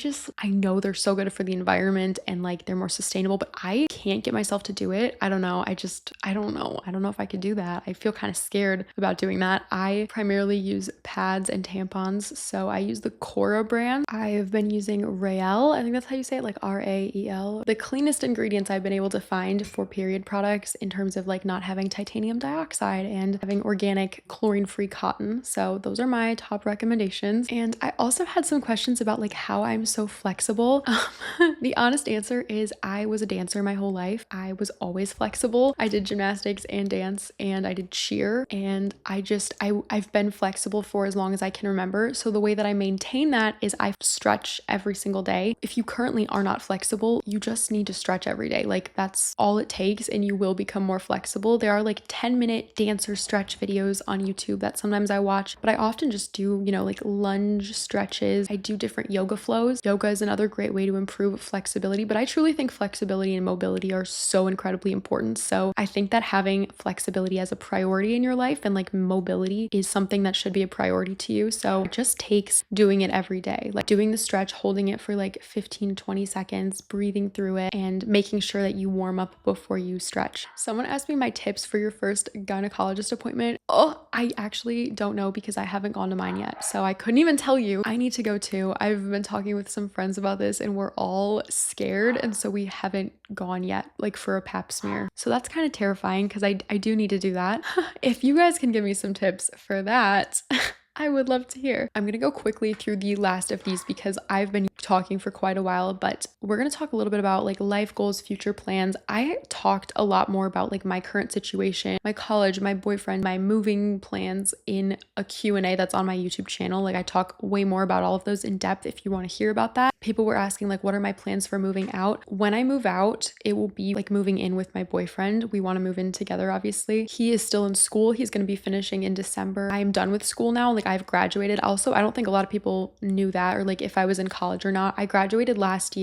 know they're so good for the environment and like they're more sustainable, but I can't get myself to do it. I don't know. I don't know. I don't know if I could do that. I feel kind of scared about doing that. I primarily use pads and tampons. So I use the Cora brand. I've been using Rael. I think that's how you say it, like Rael. The cleanest ingredients I've been able to find for period products in terms of like not having titanium dioxide and having organic organic, chlorine-free cotton. So those are my top recommendations. And I also had some questions about like how I'm so flexible. The honest answer is I was a dancer my whole life. I was always flexible. I did gymnastics and dance and I did cheer, and I've been flexible for as long as I can remember. So the way that I maintain that is I stretch every single day. If you currently are not flexible, you just need to stretch every day. Like that's all it takes and you will become more flexible. There are like 10-minute dancer stretch videos on YouTube that sometimes I watch, but I often just do, like lunge stretches. I do different yoga flows. Yoga is another great way to improve flexibility, but I truly think flexibility and mobility are so incredibly important. So I think that having flexibility as a priority in your life and like mobility is something that should be a priority to you. So it just takes doing it every day, like doing the stretch, holding it for like 15-20 seconds, breathing through it, and making sure that you warm up before you stretch. Someone asked me my tips for your first gynecologist appointment. Oh, I actually don't know because I haven't gone to mine yet. So I couldn't even tell you. I need to go too. I've been talking with some friends about this and we're all scared. And so we haven't gone yet, like for a pap smear. So that's kind of terrifying because I do need to do that. If you guys can give me some tips for that, I would love to hear. I'm gonna go quickly through the last of these because I've been talking for quite a while, but we're gonna talk a little bit about like life goals, future plans. I talked a lot more about like my current situation, my college, my boyfriend, my moving plans in a Q&A that's on my YouTube channel. Like I talk way more about all of those in depth if you want to hear about that. People were asking like, what are my plans for moving out? When I move out, it will be like moving in with my boyfriend. We want to move in together, obviously. He is still in school. He's going to be finishing in December. I am done with school now. Like I've graduated. Also, I don't think a lot of people knew that or like if I was in college or not. I graduated last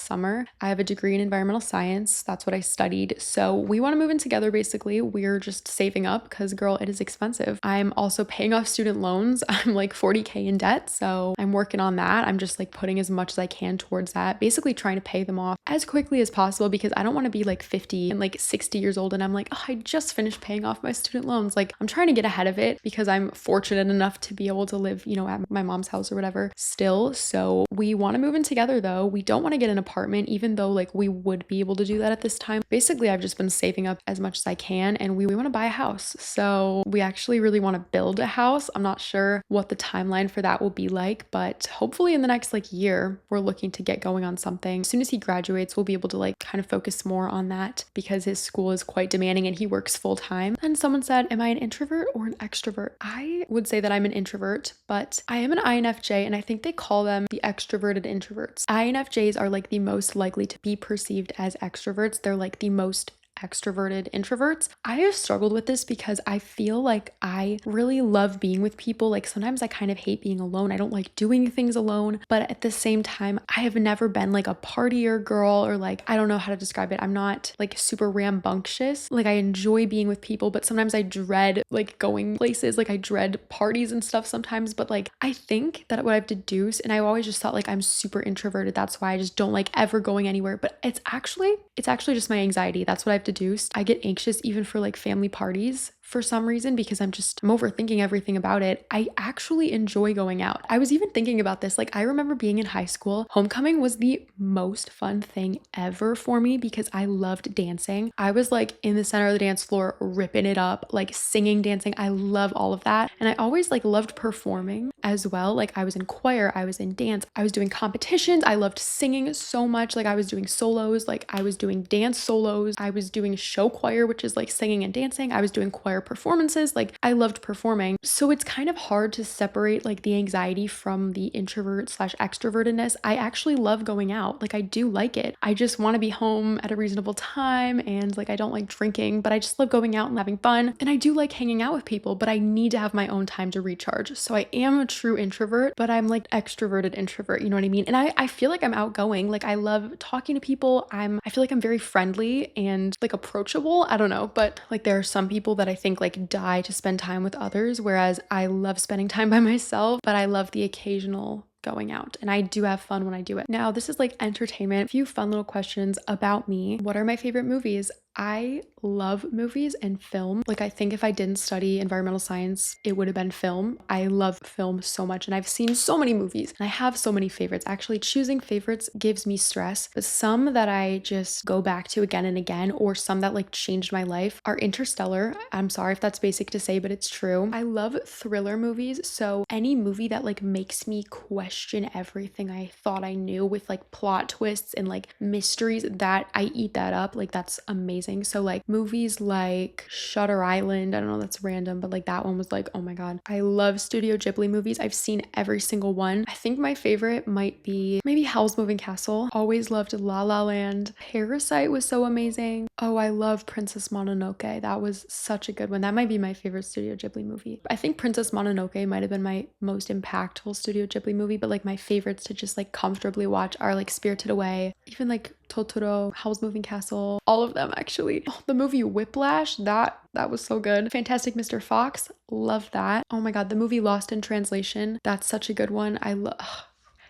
summer. I have a degree in environmental science. That's what I studied. So we want to move in together basically. We're just saving up because girl, it is expensive. I'm also paying off student loans. I'm like 40K in debt. So I'm working on that. I'm just like putting as much as I can towards that, basically trying to pay them off as quickly as possible because I don't want to be like 50 and like 60 years old and I'm like, oh, I just finished paying off my student loans. Like I'm trying to get ahead of it because I'm fortunate enough to be able to live, at my mom's house or whatever still. So we want to move in together though. We don't want to get an apartment, even though like we would be able to do that at this time. Basically, I've just been saving up as much as I can and we want to buy a house. So we actually really want to build a house. I'm not sure what the timeline for that will be like, but hopefully in the next like year, we're looking to get going on something. As soon as he graduates, we'll be able to like kind of focus more on that because his school is quite demanding and he works full time. And someone said, am I an introvert or an extrovert? I would say that I'm an introvert, but I am an INFJ and I think they call them the extroverted introverts. INFJs are like the most likely to be perceived as extroverts. They're like the most extroverted introverts. I have struggled with this because I feel like I really love being with people. Like sometimes I kind of hate being alone. I don't like doing things alone, but at the same time, I have never been like a partier girl or like, I don't know how to describe it. I'm not like super rambunctious. Like I enjoy being with people, but sometimes I dread like going places. Like I dread parties and stuff sometimes, but like I think that what I've deduced, and I always just thought like I'm super introverted. That's why I just don't like ever going anywhere, but it's actually just my anxiety. That's what I've deduced. I get anxious even for like family parties for some reason because I'm overthinking everything about it. I actually enjoy going out. I was even thinking about this. Like I remember being in high school. Homecoming was the most fun thing ever for me because I loved dancing. I was like in the center of the dance floor, ripping it up, like singing, dancing. I love all of that. And I always like loved performing as well. Like I was in choir, I was in dance, I was doing competitions. I loved singing so much. Like I was doing solos, like I was doing dance solos. I was doing show choir, which is like singing and dancing. I was doing choir performances. Like I loved performing. So it's kind of hard to separate like the anxiety from the introvert/extrovertedness. I actually love going out. Like I do like it. I just want to be home at a reasonable time and like I don't like drinking, but I just love going out and having fun. And I do like hanging out with people, but I need to have my own time to recharge. So I am a true introvert, but I'm like extroverted introvert, you know what I mean? And I feel like I'm outgoing. Like I love talking to people. I feel like I'm very friendly and like approachable. I don't know, but like there are some people that I think like die to spend time with others, whereas I love spending time by myself, but I love the occasional going out and I do have fun when I do it. Now, this is like entertainment. A few fun little questions about me. What are my favorite movies? I love movies and film. Like, I think if I didn't study environmental science, it would have been film. I love film so much, and I've seen so many movies, and I have so many favorites. Actually, choosing favorites gives me stress, but some that I just go back to again and again, or some that like changed my life, are Interstellar. I'm sorry if that's basic to say, but it's true. I love thriller movies, so any movie that like makes me question everything I thought I knew with like plot twists and like mysteries, that I eat that up. Like, that's amazing. So like movies like Shutter Island, I don't know, that's random, but like that one was like, oh my god. I love Studio Ghibli movies. I've seen every single one. I think my favorite might be maybe Howl's Moving Castle. Always loved La La Land. Parasite was so amazing. Oh, I love Princess Mononoke. That was such a good one. That might be my favorite Studio Ghibli movie. I think Princess Mononoke might have been my most impactful Studio Ghibli movie, but like my favorites to just like comfortably watch are like Spirited Away, even like Totoro, Howl's Moving Castle, all of them actually. Oh, the movie Whiplash, that was so good. Fantastic Mr. Fox, love that. Oh my god, the movie Lost in Translation, that's such a good one. I love.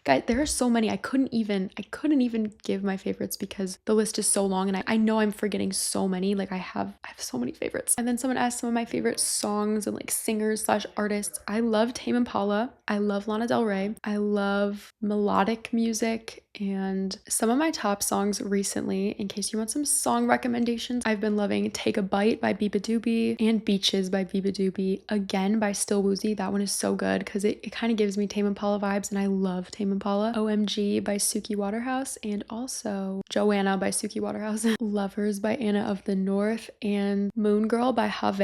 Guys, there are so many. I couldn't even give my favorites because the list is so long, and I know I'm forgetting so many. Like, I have so many favorites. And then someone asked some of my favorite songs and like singers slash artists. I love Tame Impala. I love Lana Del Rey. I love melodic music. And some of my top songs recently, in case you want some song recommendations, I've been loving Take a Bite by Biba Doobie and Beaches by Biba Doobie. Again by Still Woozy. That one is so good because it kind of gives me Tame Impala vibes, and I love Tame Impala. OMG by Suki Waterhouse, and also Joanna by Suki Waterhouse. Lovers by Anna of the North, and Moon Girl by Have.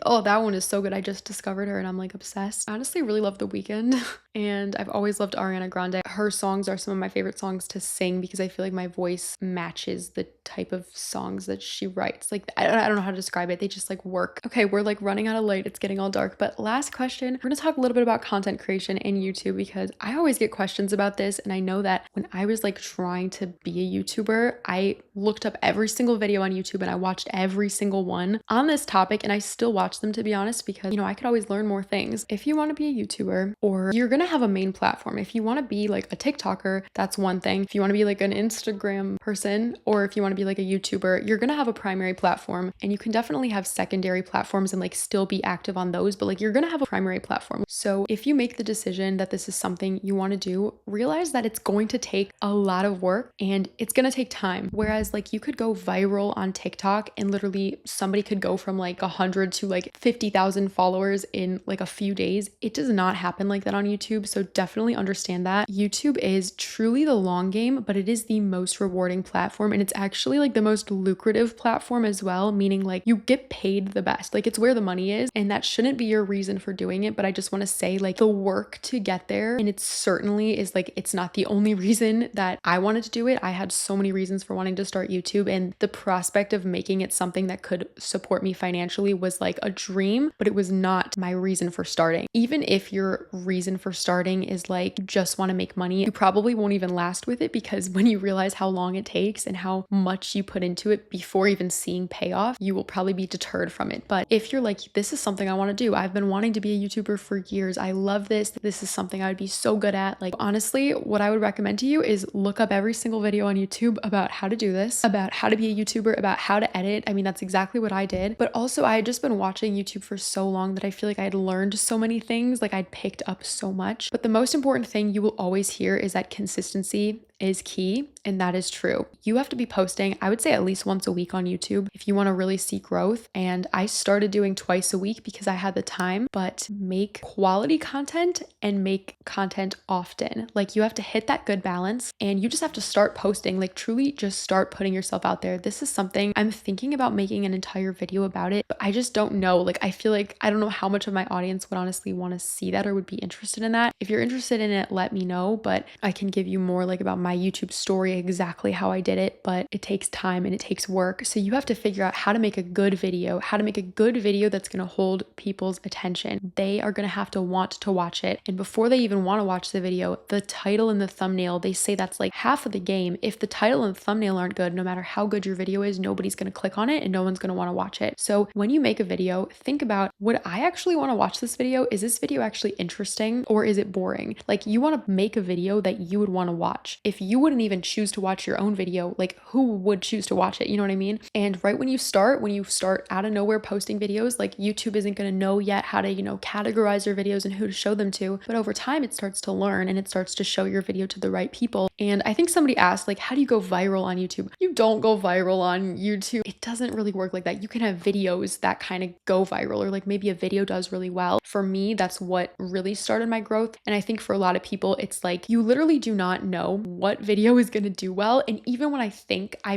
Oh, that one is so good. I just discovered her and I'm like obsessed. I honestly really love The Weeknd. And I've always loved Ariana Grande. Her songs are some of my favorite songs to sing because I feel like my voice matches the type of songs that she writes. Like, I don't know how to describe it. They just like work. Okay, we're like running out of light. It's getting all dark. But last question, we're gonna talk a little bit about content creation and YouTube because I always get questions about this. And I know that when I was like trying to be a YouTuber, I looked up every single video on YouTube and I watched every single one on this topic, and I still watch them, to be honest, because I could always learn more things. If you want to be a YouTuber, or you're gonna have a main platform, if you want to be like a TikToker, that's one thing. If you want to be like an Instagram person, or if you want to be like a YouTuber, you're gonna have a primary platform, and you can definitely have secondary platforms and like still be active on those, but like you're gonna have a primary platform. So if you make the decision that this is something you want to do, realize that it's going to take a lot of work and it's gonna take time. Whereas like you could go viral on TikTok and literally somebody could go from like 100 to like 50,000 followers in like a few days. It does not happen like that on YouTube. So definitely understand that YouTube is truly the long game, but it is the most rewarding platform, and it's actually like the most lucrative platform as well, meaning like you get paid the best. Like, it's where the money is, and that shouldn't be your reason for doing it. But I just want to say like the work to get there, and it certainly is like, it's not the only reason that I wanted to do it. I had so many reasons for wanting to start YouTube, and the prospect of making it something that could support me financially was like a dream, but it was not my reason for starting. Even if your reason for starting is like, you just want to make money, you probably won't even last with it, because when you realize how long it takes and how much you put into it before even seeing payoff, you will probably be deterred from it. But if you're like, this is something I want to do, I've been wanting to be a YouTuber for years, I love this is something I would be so good at, like, honestly, what I would recommend to you is look up every single video on YouTube about how to do this, about how to be a YouTuber, about how to edit. I mean, that's exactly what I did. But also, I had just been watching YouTube for so long that I feel like I had learned so many things, like I'd picked up so much. But the most important thing you will always hear is that consistency is key, and that is true. You have to be posting, I would say, at least once a week on YouTube if you want to really see growth. And I started doing twice a week because I had the time, but make quality content and make content often. Like, you have to hit that good balance, and you just have to start posting, like truly just start putting yourself out there. This is something I'm thinking about making an entire video about it, but I just don't know. Like, I feel like I don't know how much of my audience would honestly want to see that or would be interested in that. If you're interested in it, let me know, but I can give you more like about my YouTube story, exactly how I did it, but it takes time and it takes work. So you have to figure out how to make a good video, that's going to hold people's attention. They are going to have to want to watch it. And before they even want to watch the video, the title and the thumbnail, they say that's like half of the game. If the title and the thumbnail aren't good, no matter how good your video is, nobody's going to click on it and no one's going to want to watch it. So when you make a video, think about, would I actually want to watch this video? Is this video actually interesting, or is it boring? Like, you want to make a video that you would want to watch. If if you wouldn't even choose to watch your own video, like who would choose to watch it? You know what I mean? And right when you start out of nowhere posting videos, like YouTube isn't going to know yet how to, categorize your videos and who to show them to. But over time, it starts to learn and it starts to show your video to the right people. And I think somebody asked, like, how do you go viral on YouTube? You don't go viral on YouTube. It doesn't really work like that. You can have videos that kind of go viral, or like maybe a video does really well. For me, that's what really started my growth. And I think for a lot of people, it's like you literally do not know what video is going to do well. And even when I think I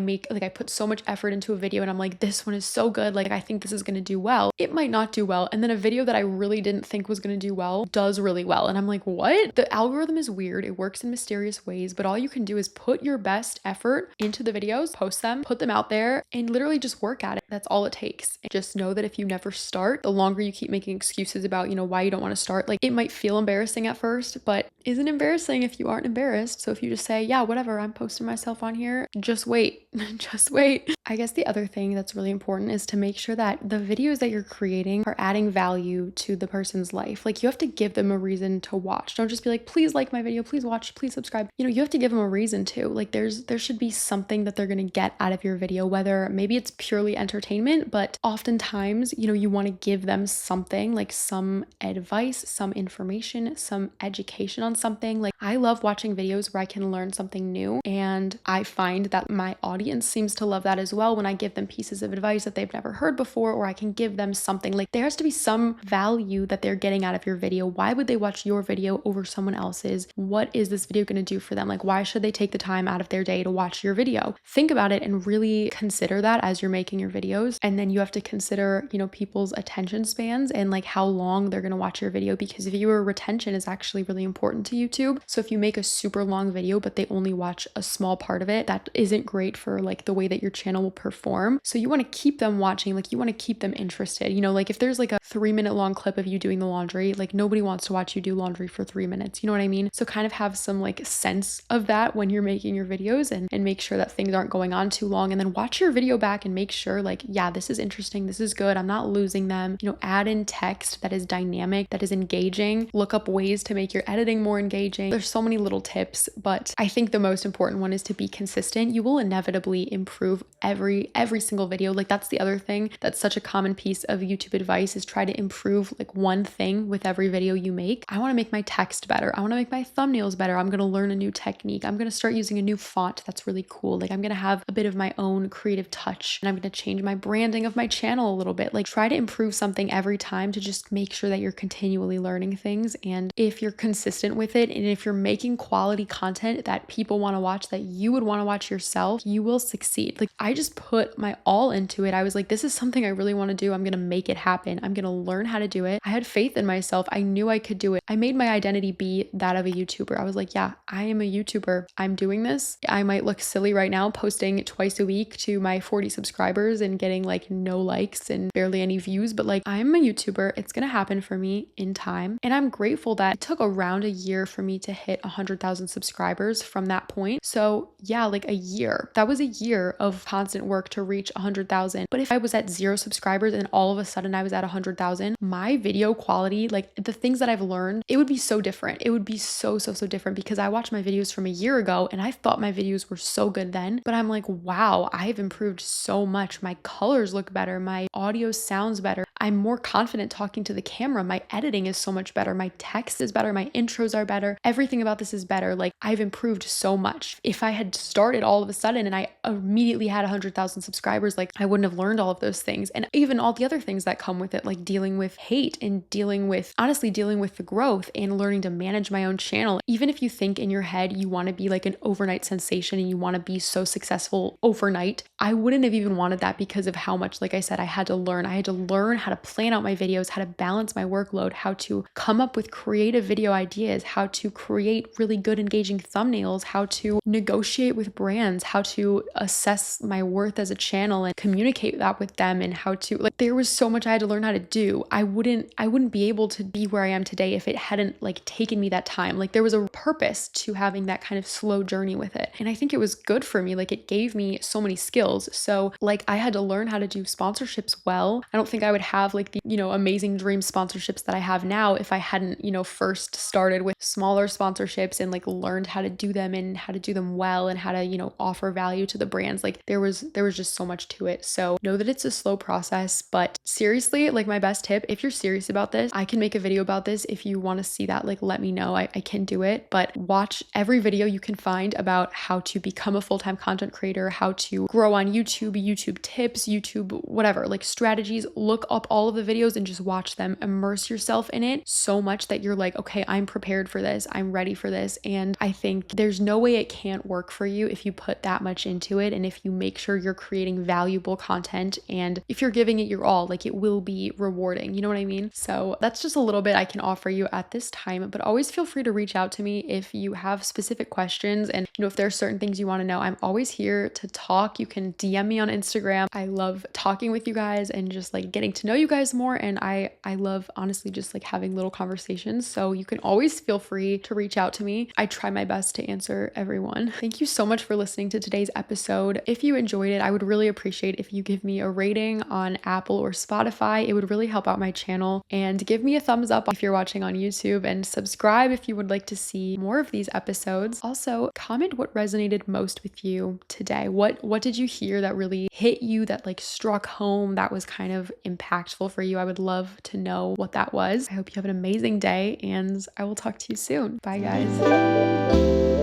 put so much effort into a video and I'm like, this one is so good, like I think this is going to do well, it might not do well. And then a video that I really didn't think was going to do well does really well. And I'm like, what? The algorithm is weird. It works in mysterious ways, but all you can do is put your best effort into the videos, post them, put them out there, and literally just work at it. That's all it takes. And just know that if you never start, the longer you keep making excuses about, why you don't want to start, like it might feel embarrassing at first, but isn't embarrassing if you aren't embarrassed. So if you just say, yeah, whatever, I'm posting myself on here, just wait, just wait. I guess the other thing that's really important is to make sure that the videos that you're creating are adding value to the person's life. Like you have to give them a reason to watch. Don't just be like, please like my video, please watch, please subscribe. You have to give them a reason to. Like there should be something that they're going to get out of your video, whether maybe it's purely entertainment, but oftentimes, you want to give them something, like some advice, some information, some education on something. Like I love watching videos where I can learn something new, and I find that my audience seems to love that as well when I give them pieces of advice that they've never heard before, or I can give them something. Like there has to be some value that they're getting out of your video. Why would they watch your video over someone else's? What is this video going to do for them? Like why should they take the time out of their day to watch your video? Think about it and really consider that as you're making your videos. And then you have to consider, people's attention spans and like how long they're going to watch your video, because viewer retention is actually really important to YouTube. So if you make a super long video, but they only watch a small part of it, that isn't great for like the way that your channel will perform. So you want to keep them watching, like you want to keep them interested. Like if there's like a 3-minute long clip of you doing the laundry, like nobody wants to watch you do laundry for 3 minutes. You know what I mean? So kind of have some like sense of that when you're making your videos, and make sure that things aren't going on too long. And then watch your video back and make sure like, yeah, this is interesting. This is good. I'm not losing them. Add in text that is dynamic, that is engaging. Look up ways to make your editing more engaging. There's so many little tips, but I think the most important one is to be consistent. You will inevitably improve every single video. Like that's the other thing that's such a common piece of YouTube advice, is try to improve like one thing with every video you make. I want to make my text better. I want to make my thumbnails better. I'm going to learn a new technique. I'm going to start using a new font that's really cool. Like I'm going to have a bit of my own creative touch, and I'm going to change my branding of my channel a little bit. Like try to improve something every time to just make sure that you're continually learning things. And if you're consistent with it, and if you're making quality content that people want to watch, that you would want to watch yourself, you will succeed. Like I just put my all into it. I was like, this is something I really want to do. I'm going to make it happen. I'm going to learn how to do it. I had faith in myself. I knew I could do it. I made my identity be that of a YouTuber. I was like, yeah, I am a YouTuber. I'm doing this. I might look silly right now posting twice a week to my 40 subscribers and getting like no likes and barely any views, but like I'm a YouTuber. It's going to happen for me in time. And I'm grateful that it took around a year for me to hit 100,000 subscribers from that point. So yeah, like a year. That was a year of constant work to reach 100,000. But if I was at 0 subscribers and all of a sudden I was at 100,000, my video quality, like the things that I've learned, it would be so different. It would be so different, because I watched my videos from a year ago and I thought my videos were so good then, but I'm like, wow, I've improved so much. My colors look better. My audio sounds better. I'm more confident talking to the camera. My editing is so much better. My text is better. My intros are better. Everything about this is better. Like I've improved so much. If I had started all of a sudden and I immediately had 100,000 subscribers, like I wouldn't have learned all of those things. And even all the other things that come with it, like dealing with hate and dealing with the growth and learning to manage my own channel. Even if you think in your head you want to be like an overnight sensation and you want to be so successful overnight, I wouldn't have even wanted that, because of how much, like I said, I had to learn how to plan out my videos, how to balance my workload, how to come up with creative video ideas, how to create really good engaging thumbnails, how to negotiate with brands, how to assess my worth as a channel and communicate that with them, and how to, like, there was so much I had to learn how to do. I wouldn't be able to be where I am today if it hadn't like taken me that time. Like there was a purpose to having that kind of slow journey with it. And I think it was good for me. Like it gave me so many skills. So like I had to learn how to do sponsorships well. I don't think I would have have like the, amazing dream sponsorships that I have now if I hadn't, first started with smaller sponsorships and like learned how to do them and how to do them well and how to, offer value to the brands. Like there was just so much to it. So know that it's a slow process, but seriously, like my best tip, if you're serious about this, I can make a video about this. If you want to see that, like let me know. I can do it, but watch every video you can find about how to become a full-time content creator, how to grow on YouTube tips, YouTube, whatever, like strategies. Look up all of the videos and just watch them. Immerse yourself in it so much that you're like, okay, I'm prepared for this. I'm ready for this. And I think there's no way it can't work for you if you put that much into it and if you make sure you're creating valuable content and if you're giving it your all, like it will be rewarding. You know what I mean? So that's just a little bit I can offer you at this time, but always feel free to reach out to me if you have specific questions and if there are certain things you want to know. I'm always here to talk. You can DM me on Instagram. I love talking with you guys and just like getting to know you guys more, and I love honestly just like having little conversations. So you can always feel free to reach out to me. I try my best to answer everyone. Thank you so much for listening to today's episode. If you enjoyed it, I would really appreciate if you give me a rating on Apple or Spotify. It would really help out my channel, and give me a thumbs up if you're watching on YouTube, and subscribe if you would like to see more of these episodes. Also, comment what resonated most with you today. What did you hear that really hit you, that like struck home, that was kind of impactful for you? I would love to know what that was. I hope you have an amazing day, and I will talk to you soon. Bye guys.